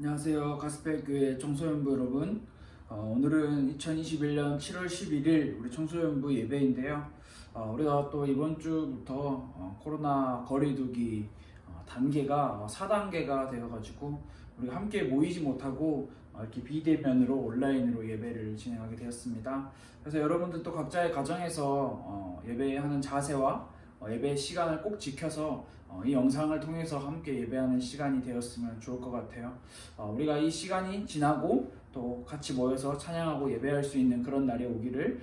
안녕하세요. 가스펠교회 청소년부 여러분. 오늘은 2021년 7월 11일 우리 청소년부 예배인데요. 우리가 또 이번 주부터 코로나 거리두기 단계가 4단계가 되어가지고 우리가 함께 모이지 못하고 이렇게 비대면으로 온라인으로 예배를 진행하게 되었습니다. 그래서 여러분들도 각자의 가정에서 예배하는 자세와 예배 시간을 꼭 지켜서 이 영상을 통해서 함께 예배하는 시간이 되었으면 좋을 것 같아요. 우리가 이 시간이 지나고 또 같이 모여서 찬양하고 예배할 수 있는 그런 날이 오기를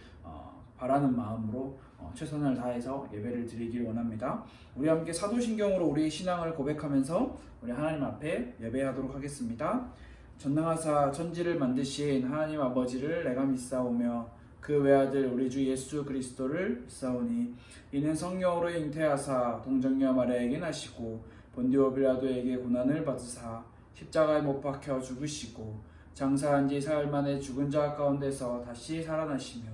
바라는 마음으로 최선을 다해서 예배를 드리길 원합니다. 우리 함께 사도신경으로 우리의 신앙을 고백하면서 우리 하나님 앞에 예배하도록 하겠습니다. 전능하사 천지를 만드신 하나님 아버지를 내가 믿사오며 그 외아들 우리 주 예수 그리스도를 믿사오니 이는 성령으로 잉태하사 동정녀 마리아에게 나시고 본디오 빌라도에게 고난을 받으사 십자가에 못 박혀 죽으시고 장사한 지 사흘 만에 죽은 자 가운데서 다시 살아나시며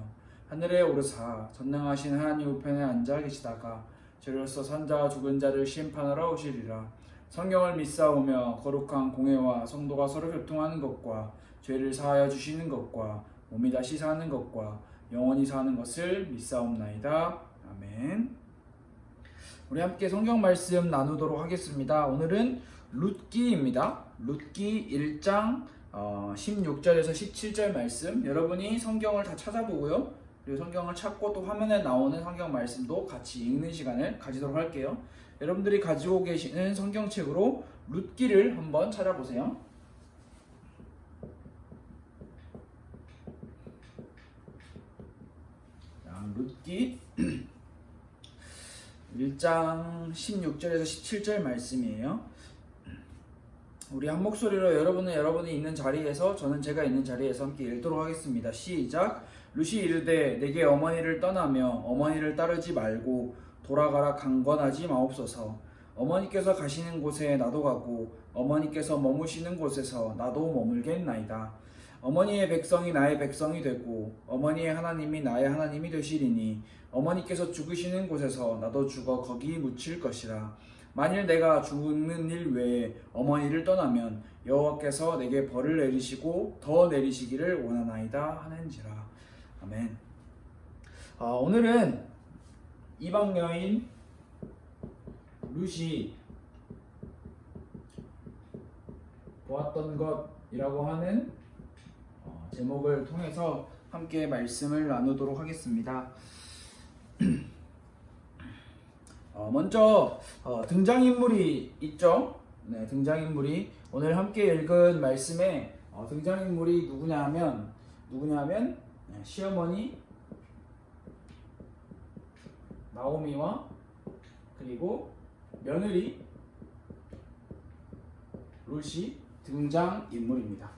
하늘에 오르사 전능하신 하나님 우편에 앉아 계시다가 저로서 산자와 죽은 자를 심판하러 오시리라. 성령을 믿사오며 거룩한 공회와 성도가 서로 교통하는 것과 죄를 사하여 주시는 것과 몸이 다시 사는 것과 영원히 사는 것을 믿사옵나이다. 아멘. 우리 함께 성경 말씀 나누도록 하겠습니다. 오늘은 룻기입니다. 룻기 1장 16절에서 17절 말씀. 여러분이 성경을 다 찾아보고요. 그리고 성경을 찾고 또 화면에 나오는 성경 말씀도 같이 읽는 시간을 가지도록 할게요. 여러분들이 가지고 계시는 성경책으로 룻기를 한번 찾아보세요. 룻기 1장 16절에서 17절 말씀이에요. 우리 한 목소리로 여러분이 있는 자리에서 저는 제가 있는 자리에서 함께 읽도록 하겠습니다. 시작. 룻이 이르되 내게 어머니를 떠나며 어머니를 따르지 말고 돌아가라 강권하지 마옵소서. 어머니께서 가시는 곳에 나도 가고 어머니께서 머무시는 곳에서 나도 머물겠나이다. 어머니의 백성이 나의 백성이 되고 어머니의 하나님이 나의 하나님이 되시리니 어머니께서 죽으시는 곳에서 나도 죽어 거기 묻힐 것이라. 만일 내가 죽는 일 외에 어머니를 떠나면 여호와께서 내게 벌을 내리시고 더 내리시기를 원하나이다 하는지라. 아멘. 오늘은 이방 여인 룻이 보았던 것이라고 하는 제목을 통해서 함께 말씀을 나누도록 하겠습니다. 먼저 등장인물이 있죠. 네, 등장인물이 오늘 함께 읽은 말씀에 등장인물이 누구냐면 시어머니 나오미와 그리고 며느리 룻이 등장인물입니다.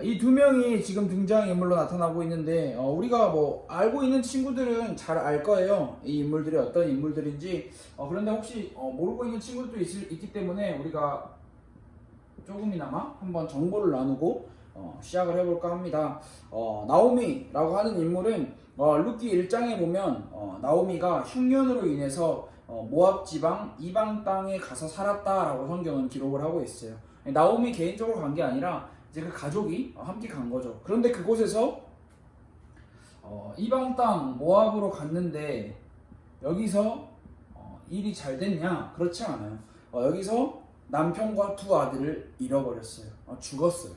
이 두 명이 지금 등장인물로 나타나고 있는데 우리가 알고 있는 친구들은 잘 알 거예요. 이 인물들이 어떤 인물들인지. 그런데 혹시 모르고 있는 친구들도 있기 때문에 우리가 조금이나마 한번 정보를 나누고 시작을 해볼까 합니다. 나오미라고 하는 인물은 룻기 1장에 보면 나오미가 흉년으로 인해서 모압 지방 이방 땅에 가서 살았다라고 성경은 기록을 하고 있어요. 나오미 개인적으로 간 게 아니라 이제 그 가족이 함께 간 거죠. 그런데 그곳에서 이방 땅 모압으로 갔는데 여기서 일이 잘 됐냐? 그렇지 않아요. 여기서 남편과 두 아들을 잃어버렸어요. 죽었어요.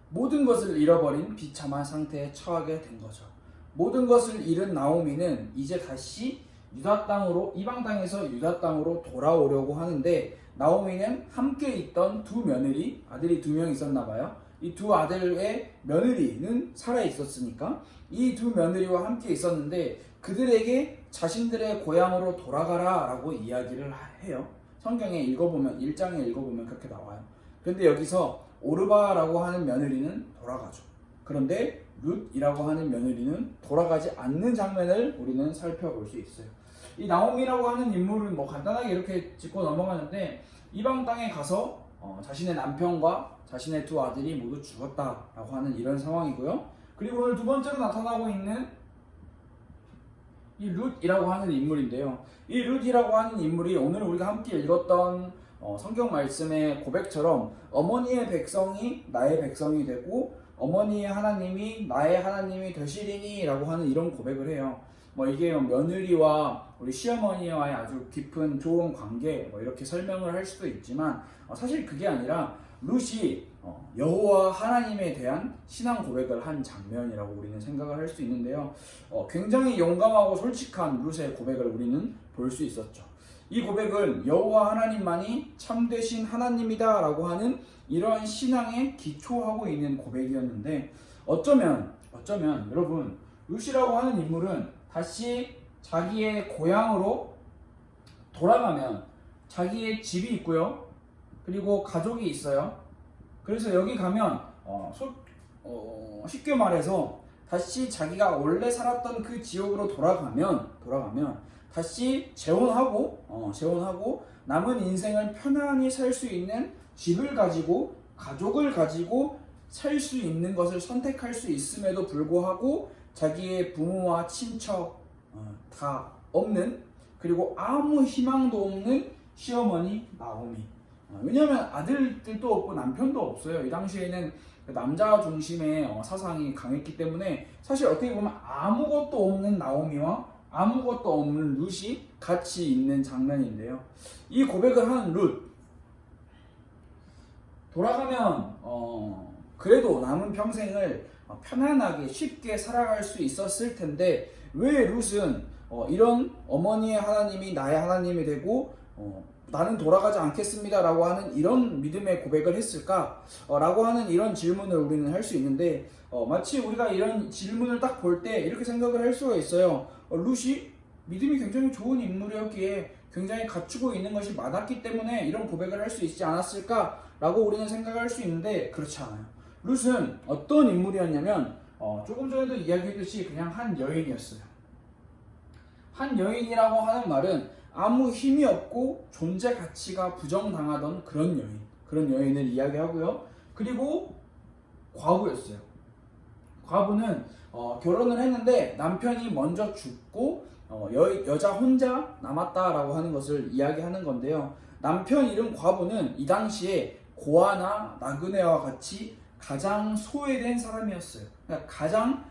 모든 것을 잃어버린 비참한 상태에 처하게 된 거죠. 모든 것을 잃은 나오미는 이제 다시 유다 땅으로, 이방 땅에서 유다 땅으로 돌아오려고 하는데 나오미는 함께 있던 두 며느리, 아들이 2명 있었나 봐요. 이 두 아들의 며느리는 살아 있었으니까 이 두 며느리와 함께 있었는데 그들에게 자신들의 고향으로 돌아가라 라고 이야기를 해요. 성경에 읽어보면 1장에 읽어보면 그렇게 나와요. 그런데 여기서 오르바라고 하는 며느리는 돌아가죠. 그런데 룻이라고 하는 며느리는 돌아가지 않는 장면을 우리는 살펴볼 수 있어요. 이 나오미라고 하는 인물은 간단하게 이렇게 짚고 넘어가는데 이방 땅에 가서 자신의 남편과 자신의 두 아들이 모두 죽었다라고 하는 이런 상황이고요. 그리고 오늘 두 번째로 나타나고 있는 이 룻이라고 하는 인물인데요. 이 룻이라고 하는 인물이 오늘 우리가 함께 읽었던 성경 말씀의 고백처럼 어머니의 백성이 나의 백성이 되고 어머니의 하나님이 나의 하나님이 되시리니 라고 하는 이런 고백을 해요. 이게 며느리와 우리 시어머니와의 아주 깊은 좋은 관계 이렇게 설명을 할 수도 있지만 사실 그게 아니라 룻이 여호와 하나님에 대한 신앙 고백을 한 장면이라고 우리는 생각을 할 수 있는데요. 굉장히 용감하고 솔직한 룻의 고백을 우리는 볼 수 있었죠. 이 고백은 여호와 하나님만이 참되신 하나님이다 라고 하는 이러한 신앙에 기초하고 있는 고백이었는데 어쩌면 여러분 룻이라고 하는 인물은 다시 자기의 고향으로 돌아가면 자기의 집이 있고요. 그리고 가족이 있어요. 그래서 여기 가면 쉽게 말해서 다시 자기가 원래 살았던 그 지역으로 돌아가면 다시 재혼하고 남은 인생을 편안히 살 수 있는 집을 가지고 가족을 가지고 살 수 있는 것을 선택할 수 있음에도 불구하고 자기의 부모와 친척 다 없는, 그리고 아무 희망도 없는 시어머니 나오미. 왜냐하면 아들들도 없고 남편도 없어요. 이 당시에는 남자 중심의 사상이 강했기 때문에 사실 어떻게 보면 아무것도 없는 나오미와 아무것도 없는 룻이 같이 있는 장면인데요. 이 고백을 하는 룻, 돌아가면 그래도 남은 평생을 편안하게 쉽게 살아갈 수 있었을 텐데 왜 룻은 이런 어머니의 하나님이 나의 하나님이 되고 나는 돌아가지 않겠습니다 라고 하는 이런 믿음의 고백을 했을까? 라고 하는 이런 질문을 우리는 할 수 있는데 마치 우리가 이런 질문을 딱 볼 때 이렇게 생각을 할 수가 있어요. 룻이 믿음이 굉장히 좋은 인물이었기에 굉장히 갖추고 있는 것이 많았기 때문에 이런 고백을 할 수 있지 않았을까? 라고 우리는 생각할 수 있는데 그렇지 않아요. 룻은 어떤 인물이었냐면 조금 전에도 이야기했듯이 그냥 한 여인이었어요. 한 여인이라고 하는 말은 아무 힘이 없고 존재 가치가 부정당하던 그런 여인을 이야기하고요. 그리고 과부였어요. 과부는 결혼을 했는데 남편이 먼저 죽고 여자 혼자 남았다라고 하는 것을 이야기하는 건데요. 남편 이름 과부는 이 당시에 고아나 나그네와 같이 가장 소외된 사람이었어요. 그러니까 가장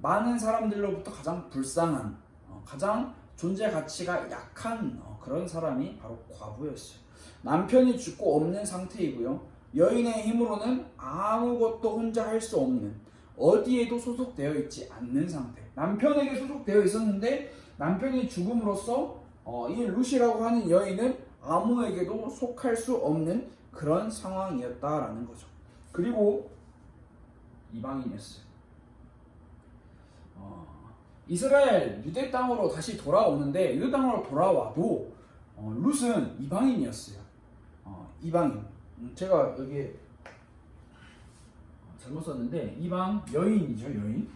많은 사람들로부터 가장 불쌍한, 가장 존재 가치가 약한 그런 사람이 바로 과부였어요. 남편이 죽고 없는 상태이고요. 여인의 힘으로는 아무것도 혼자 할 수 없는, 어디에도 소속되어 있지 않는 상태. 남편에게 소속되어 있었는데 남편이 죽음으로써 이 룻이라고 하는 여인은 아무에게도 속할 수 없는 그런 상황이었다라는 거죠. 그리고 이방인이었어요. 이스라엘 유대 땅으로 다시 돌아오는데 유대 땅으로 돌아와도 룻은 이방인이었어요. 이방인. 제가 여기 잘못 썼는데 이방 여인이죠, 여인.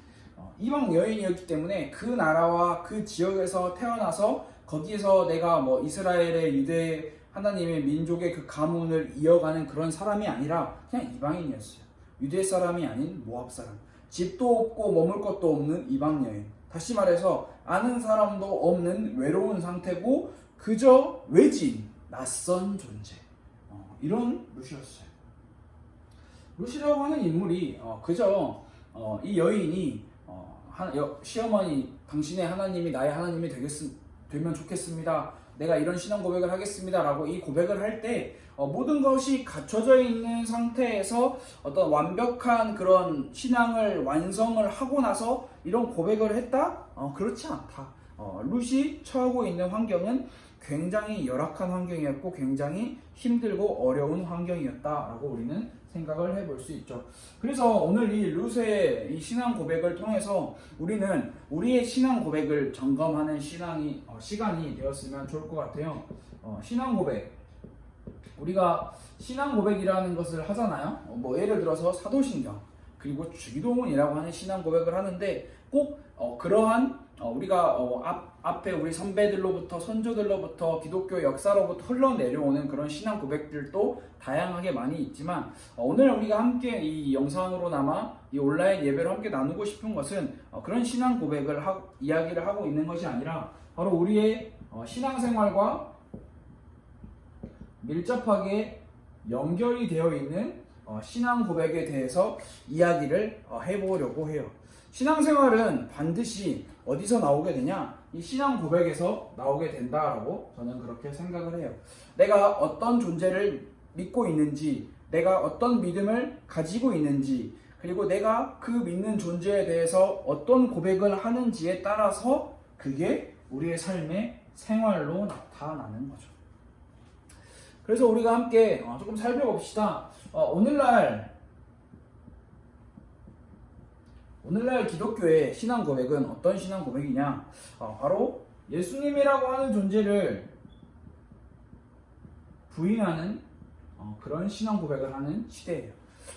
이방 여인이었기 때문에 그 나라와 그 지역에서 태어나서 거기에서 내가 이스라엘의 유대 하나님의 민족의 그 가문을 이어가는 그런 사람이 아니라 그냥 이방인이었어요. 유대 사람이 아닌 모압 사람. 집도 없고 머물 것도 없는 이방 여인. 다시 말해서 아는 사람도 없는 외로운 상태고 그저 외진, 낯선 존재. 이런 룻이었어요. 룻이라고 하는 인물이 그저 이 여인이 시어머니 당신의 하나님이 나의 하나님이 되면 좋겠습니다. 내가 이런 신앙 고백을 하겠습니다 라고 이 고백을 할 때 모든 것이 갖춰져 있는 상태에서 어떤 완벽한 그런 신앙을 완성을 하고 나서 이런 고백을 했다? 그렇지 않다. 룻이 처하고 있는 환경은 굉장히 열악한 환경이었고 굉장히 힘들고 어려운 환경이었다라고 우리는 생각을 해볼 수 있죠. 그래서 오늘 이 룻의 이 신앙 고백을 통해서 우리는 우리의 신앙 고백을 점검하는 시간이 되었으면 좋을 것 같아요. 신앙 고백. 우리가 신앙 고백이라는 것을 하잖아요. 예를 들어서 사도신경 그리고 주기도문이라고 하는 신앙 고백을 하는데 꼭 그러한 우리가 앞에 우리 선배들로부터 선조들로부터 기독교 역사로부터 흘러내려오는 그런 신앙 고백들도 다양하게 많이 있지만 오늘 우리가 함께 이 영상으로나마 이 온라인 예배로 함께 나누고 싶은 것은 그런 신앙 고백을 이야기를 하고 있는 것이 아니라 바로 우리의 신앙생활과 밀접하게 연결이 되어 있는 신앙 고백에 대해서 이야기를 해보려고 해요. 신앙생활은 반드시 어디서 나오게 되냐? 이 신앙 고백에서 나오게 된다라고 저는 그렇게 생각을 해요. 내가 어떤 존재를 믿고 있는지, 내가 어떤 믿음을 가지고 있는지, 그리고 내가 그 믿는 존재에 대해서 어떤 고백을 하는지에 따라서 그게 우리의 삶의 생활로 나타나는 거죠. 그래서 우리가 함께 조금 살펴봅시다. 오늘날 기독교의 신앙 고백은 어떤 신앙 고백이냐? 바로 예수님이라고 하는 존재를 부인하는 그런 신앙 고백을 하는 시대예요.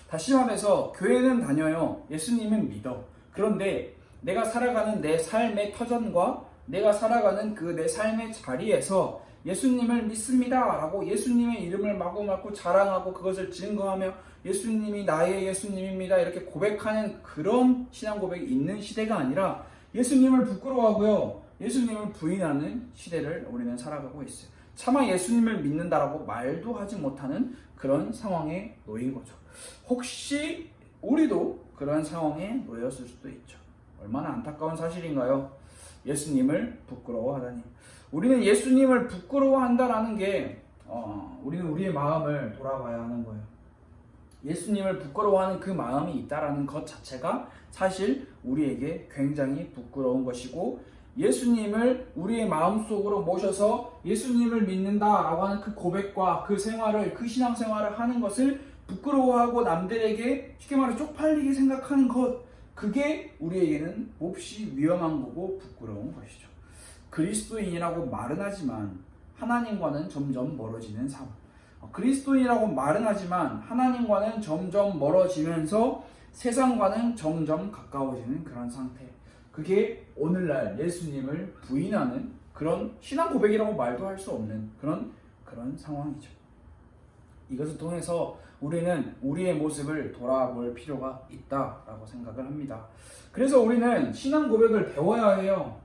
다시 말해서 교회는 다녀요. 예수님은 믿어. 그런데 내가 살아가는 내 삶의 터전과 내가 살아가는 그 내 삶의 자리에서 예수님을 믿습니다 라고 예수님의 이름을 마구마구 자랑하고 그것을 증거하며 예수님이 나의 예수님입니다 이렇게 고백하는 그런 신앙 고백이 있는 시대가 아니라 예수님을 부끄러워하고요, 예수님을 부인하는 시대를 우리는 살아가고 있어요. 차마 예수님을 믿는다라고 말도 하지 못하는 그런 상황에 놓인 거죠. 혹시 우리도 그런 상황에 놓였을 수도 있죠. 얼마나 안타까운 사실인가요? 예수님을 부끄러워하다니. 우리는 예수님을 부끄러워한다라는 게 우리는 우리의 마음을 돌아봐야 하는 거예요. 예수님을 부끄러워하는 그 마음이 있다라는 것 자체가 사실 우리에게 굉장히 부끄러운 것이고, 예수님을 우리의 마음속으로 모셔서 예수님을 믿는다라고 하는 그 고백과 그 생활을, 그 신앙생활을 하는 것을 부끄러워하고 남들에게 쉽게 말해 쪽팔리게 생각하는 것, 그게 우리에게는 몹시 위험한 거고 부끄러운 것이죠. 그리스도인이라고 말은 하지만 하나님과는 점점 멀어지는 삶. 그리스도인이라고 말은 하지만 하나님과는 점점 멀어지면서 세상과는 점점 가까워지는 그런 상태. 그게 오늘날 예수님을 부인하는 그런 신앙 고백이라고 말도 할 수 없는 그런 상황이죠. 이것을 통해서 우리는 우리의 모습을 돌아볼 필요가 있다라고 생각을 합니다. 그래서 우리는 신앙 고백을 배워야 해요.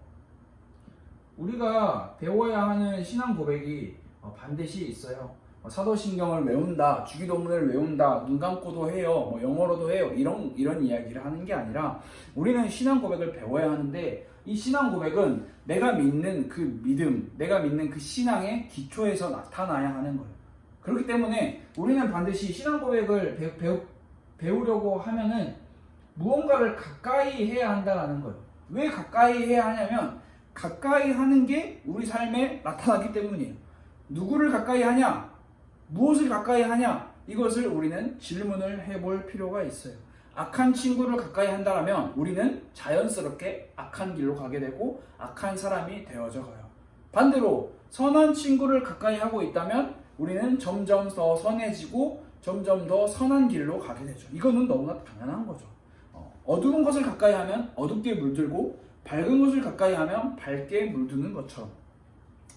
우리가 배워야 하는 신앙 고백이 반드시 있어요. 사도신경을 외운다, 주기도문을 외운다, 눈 감고도 해요, 영어로도 해요, 이런 이야기를 하는 게 아니라 우리는 신앙 고백을 배워야 하는데, 이 신앙 고백은 내가 믿는 그 믿음, 내가 믿는 그 신앙의 기초에서 나타나야 하는 거예요. 그렇기 때문에 우리는 반드시 신앙 고백을 배우려고 하면은 무언가를 가까이 해야 한다는 거예요. 왜 가까이 해야 하냐면 가까이 하는 게 우리 삶에 나타나기 때문이에요. 누구를 가까이 하냐? 무엇을 가까이 하냐? 이것을 우리는 질문을 해볼 필요가 있어요. 악한 친구를 가까이 한다면 우리는 자연스럽게 악한 길로 가게 되고 악한 사람이 되어져 가요. 반대로 선한 친구를 가까이 하고 있다면 우리는 점점 더 선해지고 점점 더 선한 길로 가게 되죠. 이거는 너무나 당연한 거죠. 어두운 것을 가까이 하면 어둡게 물들고 밝은 것을 가까이 하면 밝게 물드는 것처럼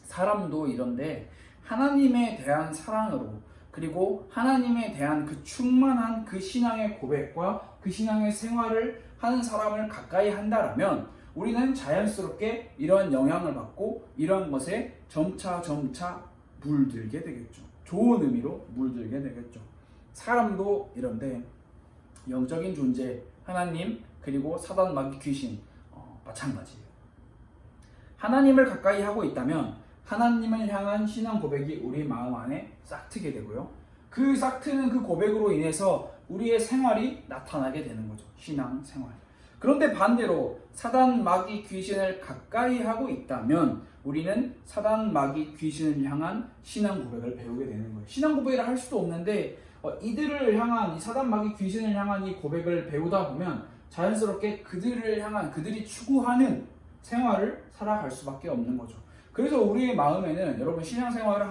사람도 이런데, 하나님에 대한 사랑으로, 그리고 하나님에 대한 그 충만한 그 신앙의 고백과 그 신앙의 생활을 하는 사람을 가까이 한다라면 우리는 자연스럽게 이러한 영향을 받고 이러한 것에 점차 물들게 되겠죠. 좋은 의미로 물들게 되겠죠. 사람도 이런데 영적인 존재, 하나님, 그리고 사단, 마귀, 귀신 마찬가지예요. 하나님을 가까이 하고 있다면 하나님을 향한 신앙 고백이 우리 마음 안에 싹트게 되고요. 그 싹트는 그 고백으로 인해서 우리의 생활이 나타나게 되는 거죠. 신앙 생활. 그런데 반대로 사단, 마귀, 귀신을 가까이 하고 있다면 우리는 사단, 마귀, 귀신을 향한 신앙 고백을 배우게 되는 거예요. 신앙 고백을 할 수도 없는데 이들을 향한, 이 사단, 마귀, 귀신을 향한 이 고백을 배우다 보면 자연스럽게 그들을 향한, 그들이 추구하는 생활을 살아갈 수밖에 없는 거죠. 그래서 우리의 마음에는 여러분 신앙생활을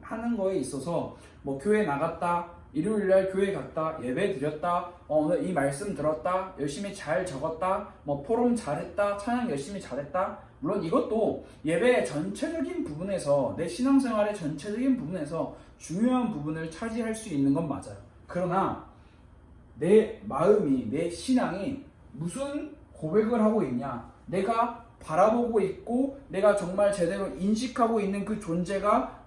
하는 거에 있어서 교회 나갔다, 일요일날 교회 갔다, 예배 드렸다, 오늘 이 말씀 들었다, 열심히 잘 적었다, 포럼 잘했다, 찬양 열심히 잘했다. 물론 이것도 예배의 전체적인 부분에서, 내 신앙생활의 전체적인 부분에서 중요한 부분을 차지할 수 있는 건 맞아요. 그러나 내 마음이, 내 신앙이 무슨 고백을 하고 있냐, 내가 바라보고 있고 내가 정말 제대로 인식하고 있는 그 존재가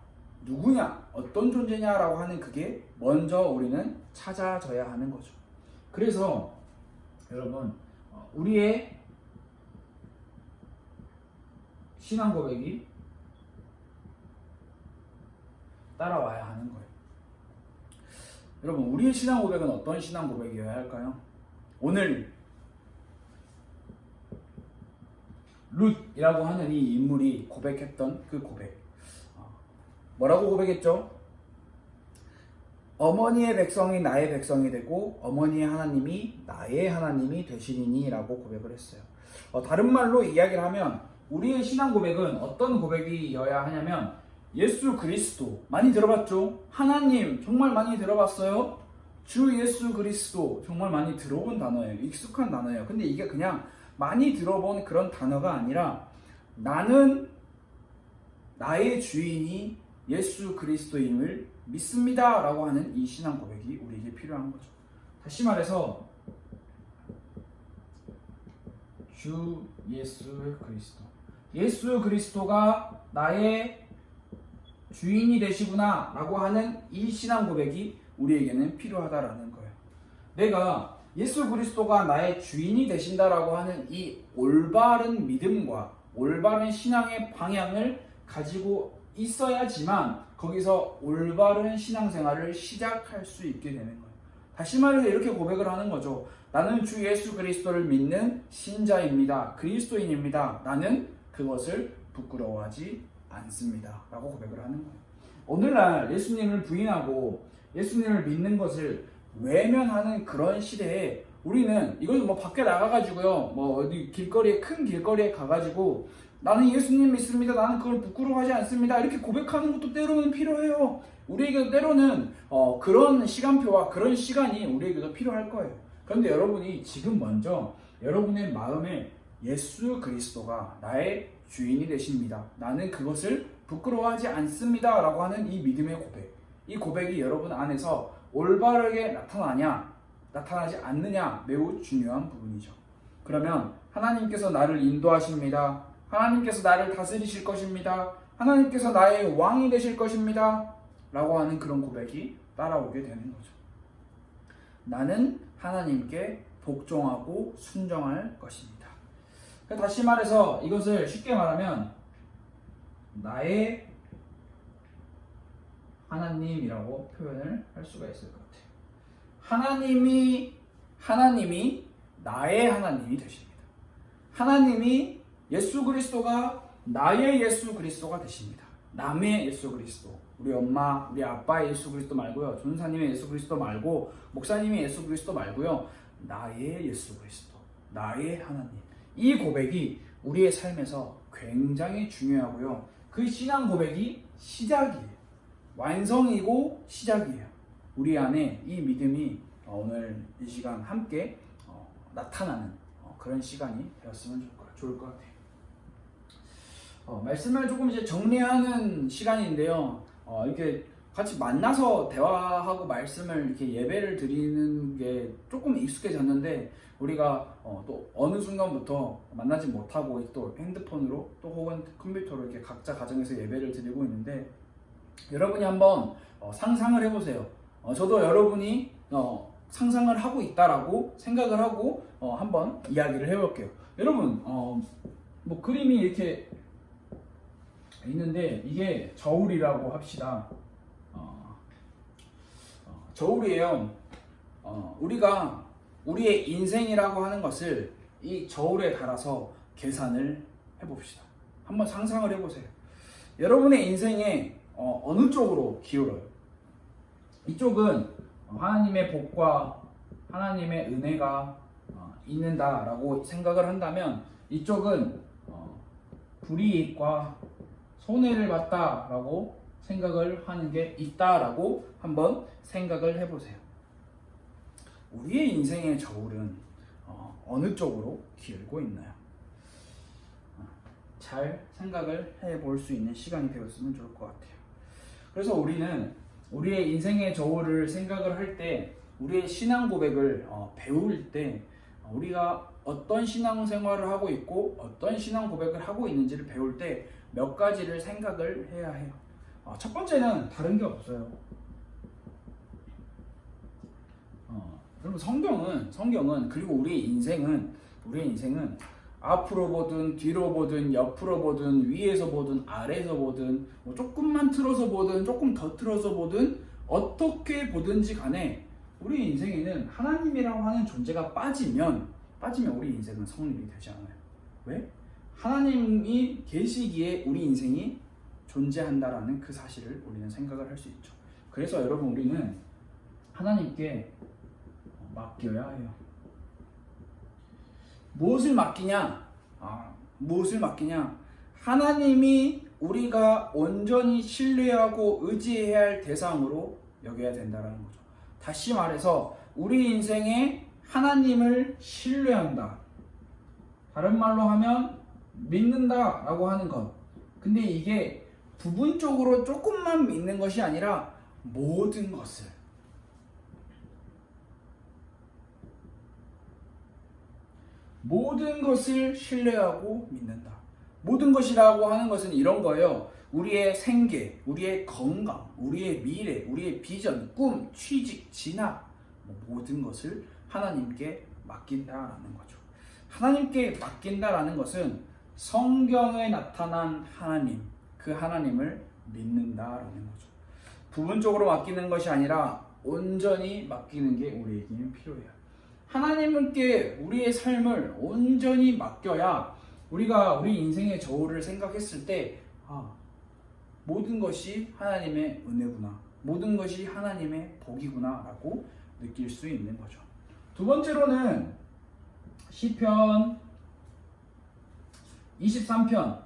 누구냐, 어떤 존재냐라고 하는 그게 먼저 우리는 찾아져야 하는 거죠. 그래서 여러분, 우리의 신앙 고백이 따라와야 하는 거예요. 여러분, 우리의 신앙 고백은 어떤 신앙 고백이어야 할까요? 오늘 룻이라고 하는 이 인물이 고백했던 그 고백, 뭐라고 고백했죠? 어머니의 백성이 나의 백성이 되고 어머니의 하나님이 나의 하나님이 되시리니 라고 고백을 했어요. 다른 말로 이야기를 하면 우리의 신앙 고백은 어떤 고백이어야 하냐면, 예수 그리스도 많이 들어봤죠? 하나님 정말 많이 들어봤어요? 주 예수 그리스도 정말 많이 들어본 단어예요. 익숙한 단어예요. 근데 이게 그냥 많이 들어본 그런 단어가 아니라, 나는 나의 주인이 예수 그리스도임을 믿습니다 라고 하는 이 신앙 고백이 우리에게 필요한 거죠. 다시 말해서 주 예수 그리스도, 예수 그리스도가 나의 주인이 되시구나 라고 하는 이 신앙 고백이 우리에게는 필요하다라는 거예요. 내가 예수 그리스도가 나의 주인이 되신다라고 하는 이 올바른 믿음과 올바른 신앙의 방향을 가지고 있어야지만 거기서 올바른 신앙생활을 시작할 수 있게 되는 거예요. 다시 말해서 이렇게 고백을 하는 거죠. 나는 주 예수 그리스도를 믿는 신자입니다. 그리스도인입니다. 나는 그것을 부끄러워하지 않습니다 라고 고백을 하는 거예요. 오늘날 예수님을 부인하고 예수님을 믿는 것을 외면하는 그런 시대에 우리는 이걸 뭐 밖에 나가가지고요, 뭐 어디 길거리에, 큰 길거리에 가가지고 나는 예수님 믿습니다, 나는 그걸 부끄러워하지 않습니다 이렇게 고백하는 것도 때로는 필요해요. 우리에게도 때로는 그런 시간표와 그런 시간이 우리에게도 필요할 거예요. 그런데 여러분이 지금 먼저 여러분의 마음에 예수 그리스도가 나의 주인이 되십니다, 나는 그것을 부끄러워하지 않습니다 라고 하는 이 믿음의 고백, 이 고백이 여러분 안에서 올바르게 나타나지 않느냐 매우 중요한 부분이죠. 그러면 하나님께서 나를 인도하십니다, 하나님께서 나를 다스리실 것입니다, 하나님께서 나의 왕이 되실 것입니다 라고 하는 그런 고백이 따라오게 되는 거죠. 나는 하나님께 복종하고 순종할 것입니다. 다시 말해서 이것을 쉽게 말하면 나의 하나님이라고 표현을 할 수가 있을 것 같아요. 하나님이 나의 하나님이 되십니다. 하나님이 예수 그리스도가 나의 예수 그리스도가 되십니다. 남의 예수 그리스도, 우리 엄마, 우리 아빠의 예수 그리스도 말고요, 전사님의 예수 그리스도 말고, 목사님의 예수 그리스도 말고요, 나의 예수 그리스도, 나의 하나님. 이 고백이 우리의 삶에서 굉장히 중요하고요, 그 신앙 고백이 시작이에요. 완성이고 시작이에요. 우리 안에 이 믿음이 오늘 이 시간 함께 나타나는 그런 시간이 되었으면 좋을 것 같아요. 말씀을 조금 이제 정리하는 시간인데요. 이렇게 같이 만나서 대화하고 말씀을 이렇게 예배를 드리는 게 조금 익숙해졌는데, 우리가 또 어느 순간부터 만나지 못하고 또 핸드폰으로 또 혹은 컴퓨터로 이렇게 각자 가정에서 예배를 드리고 있는데, 여러분이 한번 상상을 해보세요. 저도 여러분이 상상을 하고 있다라고 생각을 하고 한번 이야기를 해볼게요. 여러분, 뭐 그림이 이렇게 있는데 이게 저울이라고 합시다. 저울이에요. 우리가 우리의 인생이라고 하는 것을 이 저울에 달아서 계산을 해봅시다. 한번 상상을 해보세요. 여러분의 인생에 어느 쪽으로 기울어요? 이쪽은 하나님의 복과 하나님의 은혜가 있는다라고 생각을 한다면, 이쪽은 불이익과 손해를 봤다라고 생각을 하는 게 있다라고 한번 생각을 해보세요. 우리의 인생의 저울은 어느 쪽으로 기울고 있나요? 잘 생각을 해볼 수 있는 시간이 되었으면 좋을 것 같아요. 그래서 우리는 우리의 인생의 저울을 생각을 할 때, 우리의 신앙 고백을 배울 때, 우리가 어떤 신앙생활을 하고 있고 어떤 신앙 고백을 하고 있는지를 배울 때 몇 가지를 생각을 해야 해요. 첫 번째는 다른 게 없어요. 여러분 성경은 그리고 우리의 인생은 앞으로 보든 뒤로 보든 옆으로 보든 위에서 보든 아래에서 보든 뭐 조금만 틀어서 보든 조금 더 틀어서 보든 어떻게 보든지 간에 우리 인생에는 하나님이라고 하는 존재가 빠지면 우리 인생은 성립이 되지 않아요. 왜? 하나님이 계시기에 우리 인생이 존재한다라는 그 사실을 우리는 생각을 할 수 있죠. 그래서 여러분 우리는 하나님께 맡겨야 해요. 무엇을 맡기냐? 무엇을 맡기냐? 하나님이 우리가 온전히 신뢰하고 의지해야 할 대상으로 여겨야 된다는 거죠. 다시 말해서 우리 인생에 하나님을 신뢰한다. 다른 말로 하면 믿는다라고 하는 것. 근데 이게 부분적으로 조금만 믿는 것이 아니라 모든 것을 신뢰하고 믿는다. 모든 것이라고 하는 것은 이런 거예요. 우리의 생계, 우리의 건강, 우리의 미래, 우리의 비전, 꿈, 취직, 진학 모든 것을 하나님께 맡긴다라는 거죠. 하나님께 맡긴다라는 것은 성경에 나타난 하나님, 그 하나님을 믿는다라는 거죠. 부분적으로 맡기는 것이 아니라 온전히 맡기는 게 우리에게는 필요해요. 하나님께 우리의 삶을 온전히 맡겨야 우리가 우리 인생의 저울을 생각했을 때 모든 것이 하나님의 은혜구나, 모든 것이 하나님의 복이구나 라고 느낄 수 있는 거죠. 두 번째로는 시편 23편,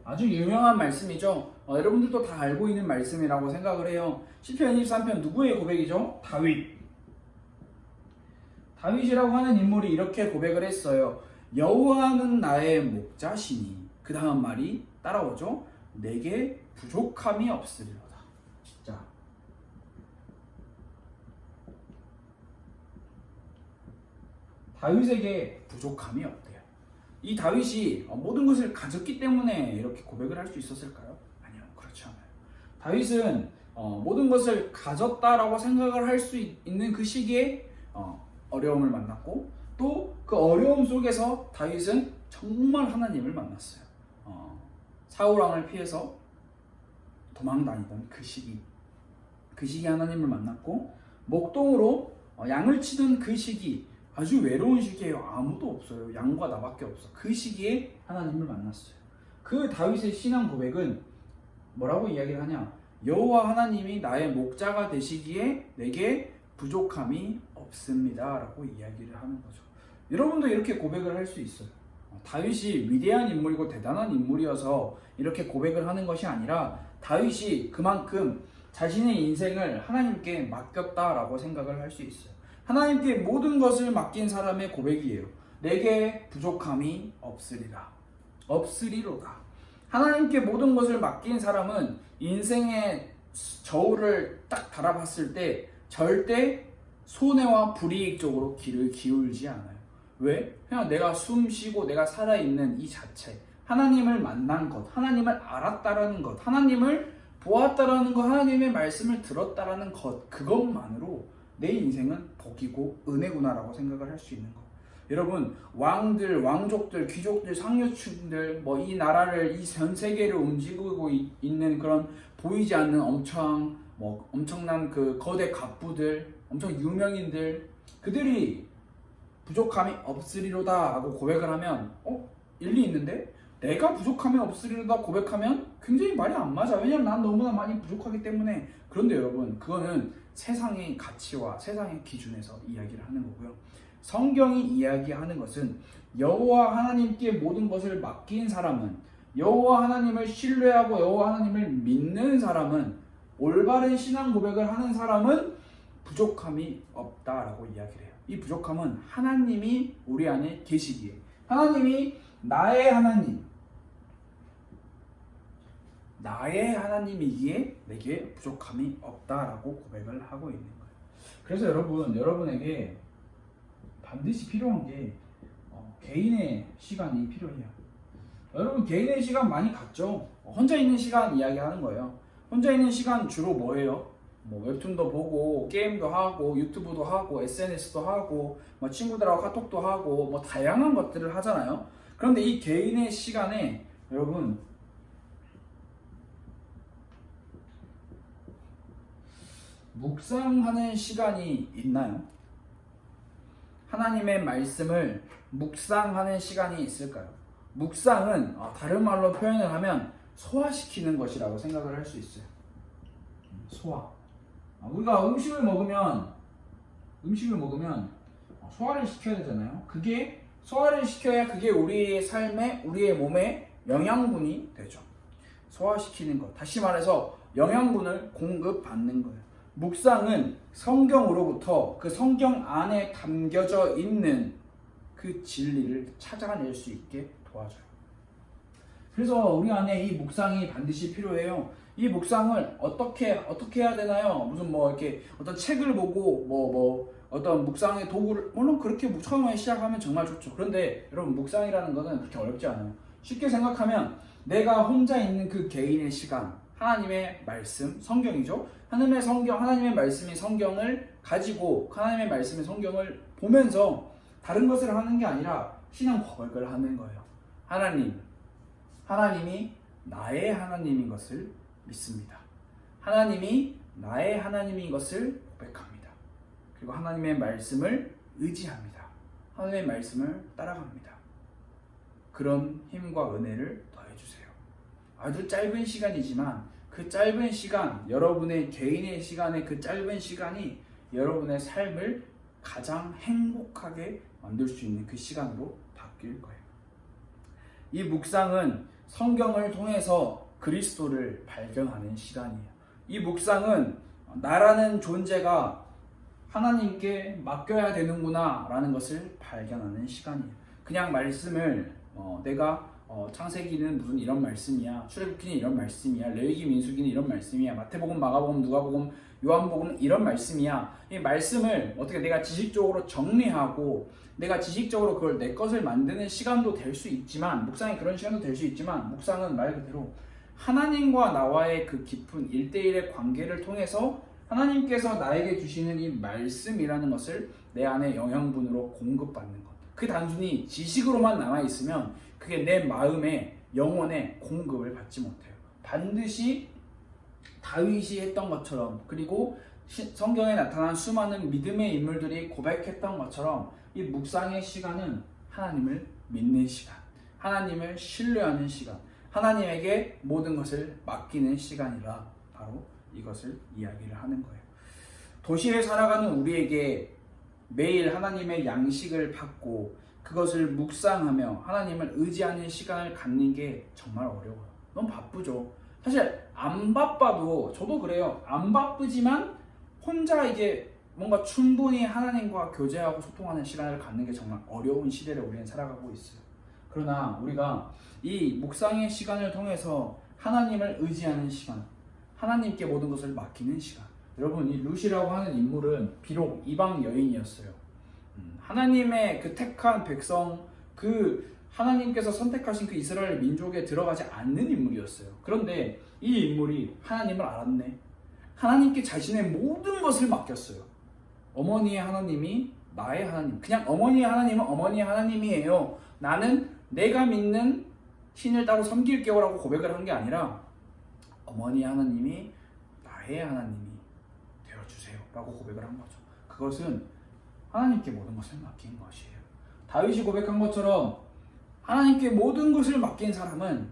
아주 유명한 말씀이죠. 여러분들도 다 알고 있는 말씀이라고 생각을 해요. 시편 23편 누구의 고백이죠? 다윗이라고 하는 인물이 이렇게 고백을 했어요. 여호와는 나의 목자시니, 그 다음 말이 따라오죠. 내게 부족함이 없으리로다. 자, 다윗에게 부족함이 없대요. 이 다윗이 모든 것을 가졌기 때문에 이렇게 고백을 할 수 있었을까요? 아니요, 그렇지 않아요. 다윗은 모든 것을 가졌다라고 생각을 할 수 있는 그 시기에 어려움을 만났고, 또 그 어려움 속에서 다윗은 정말 하나님을 만났어요. 사울왕을 피해서 도망 다니던 그 시기 하나님을 만났고, 목동으로 양을 치던 그 시기, 아주 외로운 시기에요. 아무도 없어요. 양과 나밖에 없어. 그 시기에 하나님을 만났어요. 그 다윗의 신앙 고백은 뭐라고 이야기를 하냐? 여호와 하나님이 나의 목자가 되시기에 내게 부족함이 없습니다 라고 이야기를 하는 거죠. 여러분도 이렇게 고백을 할 수 있어요. 다윗이 위대한 인물이고 대단한 인물이어서 이렇게 고백을 하는 것이 아니라 다윗이 그만큼 자신의 인생을 하나님께 맡겼다라고 생각을 할 수 있어요. 하나님께 모든 것을 맡긴 사람의 고백이에요. 내게 부족함이 없으리로다. 하나님께 모든 것을 맡긴 사람은 인생의 저울을 딱 달아봤을 때 절대 손해와 불이익 쪽으로 귀를 기울지 않아요. 왜? 그냥 내가 숨 쉬고 내가 살아있는 이 자체, 하나님을 만난 것, 하나님을 알았다라는 것, 하나님을 보았다라는 것, 하나님의 말씀을 들었다라는 것, 그것만으로 내 인생은 복이고 은혜구나라고 생각을 할 수 있는 것. 여러분, 왕들, 왕족들, 귀족들, 상류층들, 이 나라를, 이 전 세계를 움직이고 있는 그런 보이지 않는 엄청난 그 거대 갑부들, 엄청 유명인들, 그들이 부족함이 없으리로다 하고 고백을 하면 일리 있는데, 내가 부족함이 없으리로다 고백하면 굉장히 말이 안 맞아. 왜냐면 난 너무나 많이 부족하기 때문에. 그런데 여러분, 그거는 세상의 가치와 세상의 기준에서 이야기를 하는 거고요. 성경이 이야기하는 것은 여호와 하나님께 모든 것을 맡긴 사람은, 여호와 하나님을 신뢰하고 여호와 하나님을 믿는 사람은, 올바른 신앙 고백을 하는 사람은 부족함이 없다라고 이야기를 해요. 이 부족함은 하나님이 우리 안에 계시기에, 하나님이 나의 하나님이기에 내게 부족함이 없다라고 고백을 하고 있는 거예요. 그래서 여러분에게 반드시 필요한 게 개인의 시간이 필요해요. 여러분, 개인의 시간 많이 갖죠? 혼자 있는 시간 이야기하는 거예요. 혼자 있는 시간 주로 뭐예요? 뭐 웹툰도 보고 게임도 하고 유튜브도 하고 SNS도 하고 뭐 친구들하고 카톡도 하고 뭐 다양한 것들을 하잖아요. 그런데 이 개인의 시간에 여러분 묵상하는 시간이 있나요? 하나님의 말씀을 묵상하는 시간이 있을까요? 묵상은 다른 말로 표현을 하면 소화시키는 것이라고 생각을 할 수 있어요. 소화. 우리가 음식을 먹으면 소화를 시켜야 되잖아요. 그게 소화를 시켜야 그게 우리의 삶에, 우리의 몸에 영양분이 되죠. 소화시키는 것. 다시 말해서 영양분을 공급받는 거예요. 묵상은 성경으로부터 그 성경 안에 담겨져 있는 그 진리를 찾아낼 수 있게 도와줘요. 그래서 우리 안에 이 묵상이 반드시 필요해요. 이 묵상을 어떻게 해야 되나요? 무슨 뭐 이렇게 어떤 책을 보고 어떤 묵상의 도구를 물론 그렇게 처음에 시작하면 정말 좋죠. 그런데 여러분 묵상이라는 것은 그렇게 어렵지 않아요. 쉽게 생각하면 내가 혼자 있는 그 개인의 시간, 하나님의 말씀, 성경이죠. 하나님의 말씀이 성경을 가지고 하나님의 말씀의 성경을 보면서 다른 것을 하는 게 아니라 신앙 고백을 하는 거예요. 하나님이 나의 하나님인 것을 믿습니다. 하나님이 나의 하나님인 것을 고백합니다. 그리고 하나님의 말씀을 의지합니다. 하나님의 말씀을 따라갑니다. 그런 힘과 은혜를 더해주세요. 아주 짧은 시간이지만 그 짧은 시간, 여러분의 개인의 시간의 그 짧은 시간이 여러분의 삶을 가장 행복하게 만들 수 있는 그 시간으로 바뀔 거예요. 이 묵상은 성경을 통해서 그리스도를 발견하는 시간이에요. 이 묵상은 나라는 존재가 하나님께 맡겨야 되는구나 라는 것을 발견하는 시간이에요. 그냥 말씀을 내가 창세기는 무슨 이런 말씀이야, 출애굽기는 이런 말씀이야, 레위기 민수기는 이런 말씀이야, 마태복음 마가복음 누가복음 요한복음은 이런 말씀이야. 이 말씀을 어떻게 내가 지식적으로 정리하고 내가 지식적으로 그걸 내 것을 만드는 시간도 될 수 있지만, 묵상이 그런 시간도 될 수 있지만, 묵상은 말 그대로 하나님과 나와의 그 깊은 1대1의 관계를 통해서 하나님께서 나에게 주시는 이 말씀이라는 것을 내 안에 영양분으로 공급받는 것. 그 단순히 지식으로만 남아있으면 그게 내 마음에, 영혼에 공급을 받지 못해요. 반드시 다윗이 했던 것처럼, 그리고 성경에 나타난 수많은 믿음의 인물들이 고백했던 것처럼 이 묵상의 시간은 하나님을 믿는 시간, 하나님을 신뢰하는 시간, 하나님에게 모든 것을 맡기는 시간이라 바로 이것을 이야기를 하는 거예요. 도시에 살아가는 우리에게 매일 하나님의 양식을 받고 그것을 묵상하며 하나님을 의지하는 시간을 갖는 게 정말 어려워요. 너무 바쁘죠. 사실 안 바빠도, 저도 그래요. 안 바쁘지만 혼자 이게 뭔가 충분히 하나님과 교제하고 소통하는 시간을 갖는 게 정말 어려운 시대를 우리는 살아가고 있어요. 그러나 우리가 이 묵상의 시간을 통해서 하나님을 의지하는 시간, 하나님께 모든 것을 맡기는 시간. 여러분, 이 루시라고 하는 인물은 비록 이방 여인이었어요. 하나님의 그 택한 백성, 그 하나님께서 선택하신 그 이스라엘 민족에 들어가지 않는 인물이었어요. 그런데 이 인물이 하나님을 알았네. 하나님께 자신의 모든 것을 맡겼어요. 어머니의 하나님이 나의 하나님. 그냥 어머니의 하나님은 어머니의 하나님이에요. 나는 내가 믿는 신을 따로 섬길게요 라고 고백을 한 게 아니라 어머니의 하나님이 나의 하나님이 되어주세요 라고 고백을 한 거죠. 그것은 하나님께 모든 것을 맡긴 것이에요. 다윗이 고백한 것처럼 하나님께 모든 것을 맡긴 사람은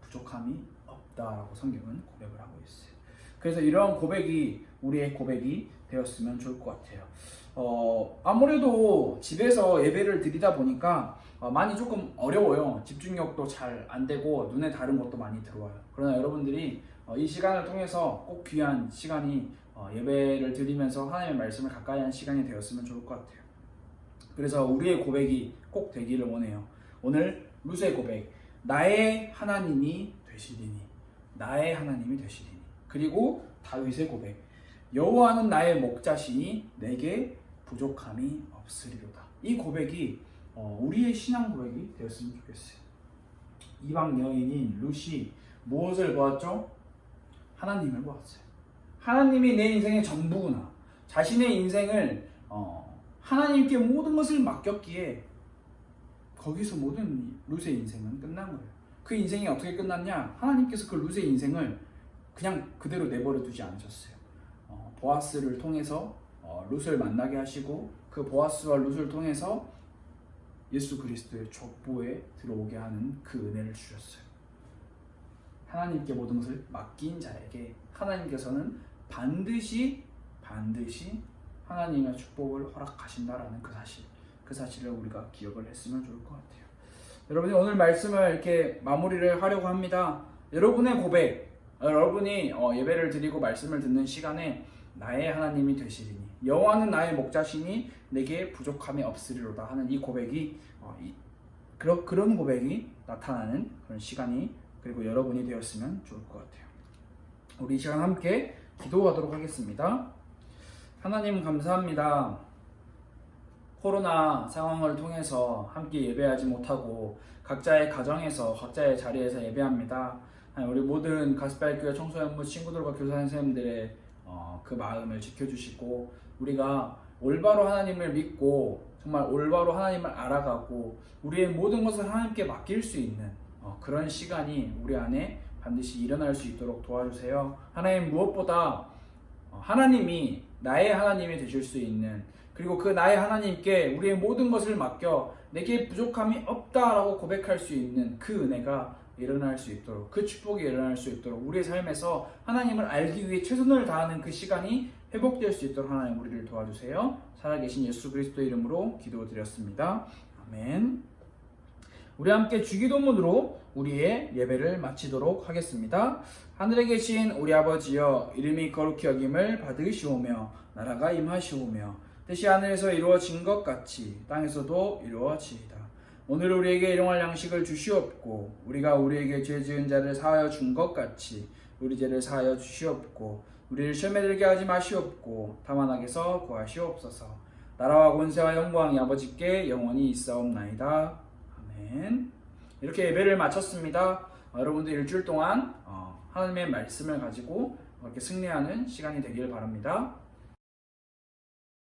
부족함이 없다라고 성경은 고백을 하고 있어요. 그래서 이러한 고백이 우리의 고백이 되었으면 좋을 것 같아요. 아무래도 집에서 예배를 드리다 보니까 많이 조금 어려워요. 집중력도 잘 안 되고 눈에 다른 것도 많이 들어와요. 그러나 여러분들이 이 시간을 통해서 꼭 귀한 시간이 예배를 드리면서 하나님의 말씀을 가까이 하는 시간이 되었으면 좋을 것 같아요. 그래서 우리의 고백이 꼭 되기를 원해요. 오늘 루스의 고백, 나의 하나님이 되시리니, 나의 하나님이 되시리니. 그리고 다윗의 고백, 여호와는 나의 목자시니 내게 부족함이 없으리로다. 이 고백이 우리의 신앙 고백이 되었으면 좋겠어요. 이방 여인인 루시 무엇을 보았죠? 하나님을 보았어요. 하나님이 내 인생의 전부구나. 자신의 인생을 하나님께 모든 것을 맡겼기에 거기서 모든 룻의 인생은 끝난 거예요. 그 인생이 어떻게 끝났냐? 하나님께서 그 룻의 인생을 그냥 그대로 내버려 두지 않으셨어요. 보아스를 통해서 룻을 만나게 하시고 그 보아스와 룻을 통해서 예수 그리스도의 족보에 들어오게 하는 그 은혜를 주셨어요. 하나님께 모든 것을 맡긴 자에게 하나님께서는 반드시 하나님의 축복을 허락하신다라는 그 사실을 우리가 기억을 했으면 좋을 것 같아요. 여러분이 오늘 말씀을 이렇게 마무리를 하려고 합니다. 여러분의 고백, 여러분이 예배를 드리고 말씀을 듣는 시간에 나의 하나님이 되시리니 여호와는 나의 목자시니 내게 부족함이 없으리로다 하는 이 고백이 그런 고백이 나타나는 그런 시간이 그리고 여러분이 되었으면 좋을 것 같아요. 우리 이 시간 함께 기도하도록 하겠습니다. 하나님 감사합니다. 코로나 상황을 통해서 함께 예배하지 못하고 각자의 가정에서 각자의 자리에서 예배합니다. 우리 모든 가스펠교회 청소년부 친구들과 교사 선생님들의 그 마음을 지켜주시고 우리가 올바로 하나님을 믿고 정말 올바로 하나님을 알아가고 우리의 모든 것을 하나님께 맡길 수 있는 그런 시간이 우리 안에 반드시 일어날 수 있도록 도와주세요. 하나님 무엇보다 하나님이 나의 하나님이 되실 수 있는 그리고 그 나의 하나님께 우리의 모든 것을 맡겨 내게 부족함이 없다라고 고백할 수 있는 그 은혜가 일어날 수 있도록 그 축복이 일어날 수 있도록 우리의 삶에서 하나님을 알기 위해 최선을 다하는 그 시간이 회복될 수 있도록 하나님 우리를 도와주세요. 살아계신 예수 그리스도 이름으로 기도드렸습니다. 아멘. 우리 함께 주기도문으로 우리의 예배를 마치도록 하겠습니다. 하늘에 계신 우리 아버지여 이름이 거룩히 여김을 받으시오며 나라가 임하시오며 뜻이 하늘에서 이루어진 것 같이 땅에서도 이루어지이다. 오늘 우리에게 일용할 양식을 주시옵고 우리가 우리에게 죄 지은 자를 사하여 준 것 같이 우리 죄를 사하여 주시옵고 우리를 시험에 들게 하지 마시옵고 다만 악에서 구하시옵소서. 나라와 권세와 영광이 아버지께 영원히 있사옵나이다. 아멘. 이렇게 예배를 마쳤습니다. 여러분들 일주일 동안 하나님의 말씀을 가지고 이렇게 승리하는 시간이 되길 바랍니다.